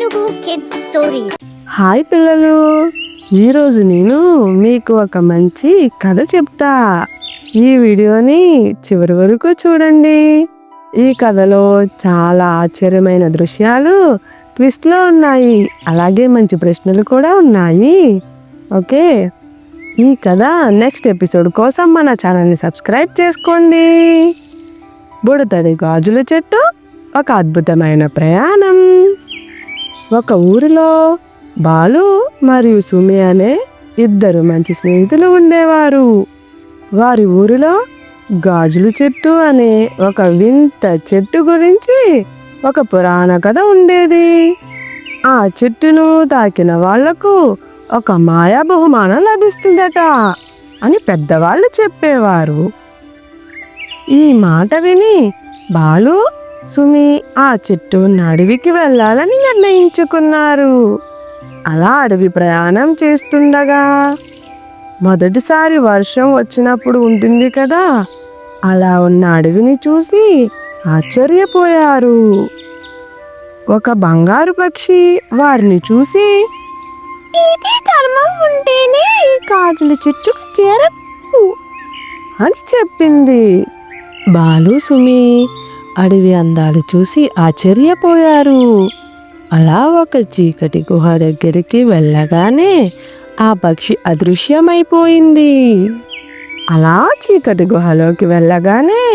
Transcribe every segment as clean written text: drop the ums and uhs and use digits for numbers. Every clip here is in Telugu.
Telugu kids story. హాయ్ పిల్లలు, ఈరోజు నేను మీకు ఒక మంచి కథ చెప్తా. ఈ వీడియోని చివరి వరకు చూడండి. ఈ కథలో చాలా ఆశ్చర్యమైన దృశ్యాలు ట్విస్ట్లో ఉన్నాయి, అలాగే మంచి ప్రశ్నలు కూడా ఉన్నాయి. ఓకే, ఈ కథ నెక్స్ట్ ఎపిసోడ్ కోసం మన ఛానల్ని సబ్స్క్రైబ్ చేసుకోండి. బుడతడి గాజుల చెట్టు ఒక అద్భుతమైన ప్రయాణం. ఒక ఊరిలో బాలు మరియు సుమి అనే ఇద్దరు మంచి స్నేహితులు ఉండేవారు. వారి ఊరిలో గాజుల చెట్టు అనే ఒక వింత చెట్టు గురించి ఒక పురాణ కథ ఉండేది. ఆ చెట్టును తాకిన వాళ్లకు ఒక మాయా బహుమానం లభిస్తుందట అని పెద్దవాళ్ళు చెప్పేవారు. ఈ మాట విని బాలు సుమి ఆ చెట్టు ఉన్న అడవికి వెళ్ళాలని నిర్ణయించుకున్నారు. అలా అడవి ప్రయాణం చేస్తుండగా మొదటిసారి వర్షం వచ్చినప్పుడు ఉంటుంది కదా, అలా ఉన్న అడవిని చూసి ఆశ్చర్యపోయారు. ఒక బంగారు పక్షి వారిని చూసి, "ఇది ధర్మం ఉంటేనే ఈ గాజుల చెట్టుకు చేరదు" అని చెప్పింది. బాలు సుమి అడవి అందాలు చూసి ఆశ్చర్యపోయారు. అలా ఒక చీకటి గుహ దగ్గరికి వెళ్ళగానే ఆ పక్షి అదృశ్యమైపోయింది. అలా చీకటి గుహలోకి వెళ్ళగానే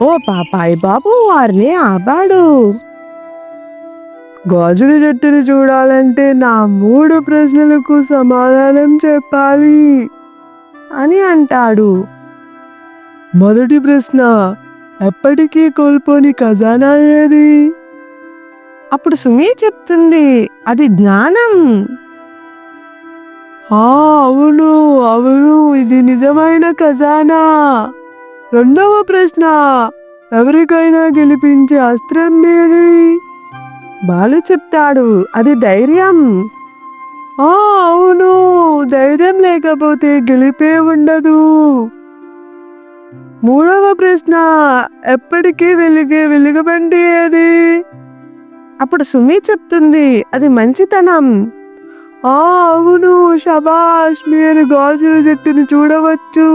ఓ పాపాయి బాబు వారిని ఆపాడు. గాజుల చెట్టుని చూడాలంటే నా 3 ప్రశ్నలకు సమాధానం చెప్పాలి అని అంటాడు. మొదటి ప్రశ్న, ఎప్పటికీ కోల్పోని ఖజానా ఏది? అప్పుడు సుమి చెప్తుంది, అది జ్ఞానం. అవును అవును, ఇది నిజమైన ఖజానా. రెండవ ప్రశ్న, ఎవరికైనా గెలిపించే అస్త్రం ఏది? బాలు చెప్తాడు, అది ధైర్యం. అవును, ధైర్యం లేకపోతే గెలిపే ఉండదు. మూడవ ప్రశ్న, ఎప్పటికీ వెలిగే వెలుగుబంటి ఏది? అప్పుడు సుమి చెప్తుంది, అది మంచితనం. అవును, శబాష్, మీరు గాజుల చెట్టుని చూడవచ్చు.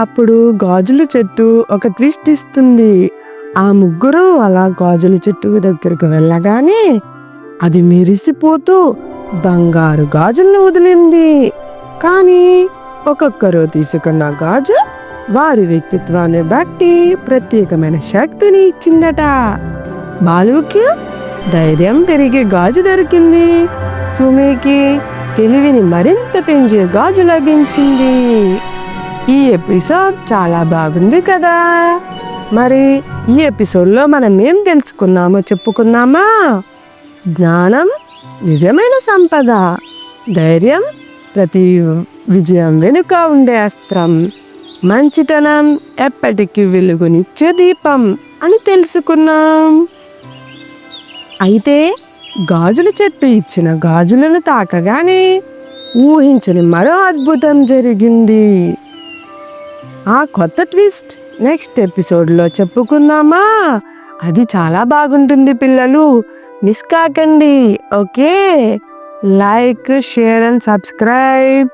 అప్పుడు గాజుల చెట్టు ఒక ట్విస్ట్ ఇస్తుంది. ఆ ముగ్గురు అలా గాజుల చెట్టు దగ్గరకు వెళ్ళగానే అది మెరిసిపోతూ బంగారు గాజులను వదిలింది. కానీ ఒక్కొక్కరు తీసుకున్న గాజు వారి వ్యక్తిత్వాన్ని బట్టి ప్రత్యేకమైన శక్తిని ఇచ్చిందట. బాలుకి ధైర్యం పెరిగే గాజు దొరికింది. సుమికి తెలివిని మరింత పెంచే గాజు లభించింది. ఈ ఎపిసోడ్ చాలా బాగుంది కదా. మరి ఈ ఎపిసోడ్లో మనం ఏం తెలుసుకున్నామో చెప్పుకుందామా? జ్ఞానం నిజమైన సంపద, ధైర్యం ప్రతి విజయం వెనుక ఉండే అస్త్రం, మంచితనం ఎప్పటికీ వెలుగునిచ్చే దీపం అని తెలుసుకున్నాం. అయితే గాజుల చెట్టు ఇచ్చిన గాజులను తాకగానే ఊహించని మరో అద్భుతం జరిగింది. ఆ కొత్త ట్విస్ట్ నెక్స్ట్ ఎపిసోడ్లో చెప్పుకుందామా? అది చాలా బాగుంటుంది పిల్లలు, మిస్ కాకండి. Okay, like, share and subscribe.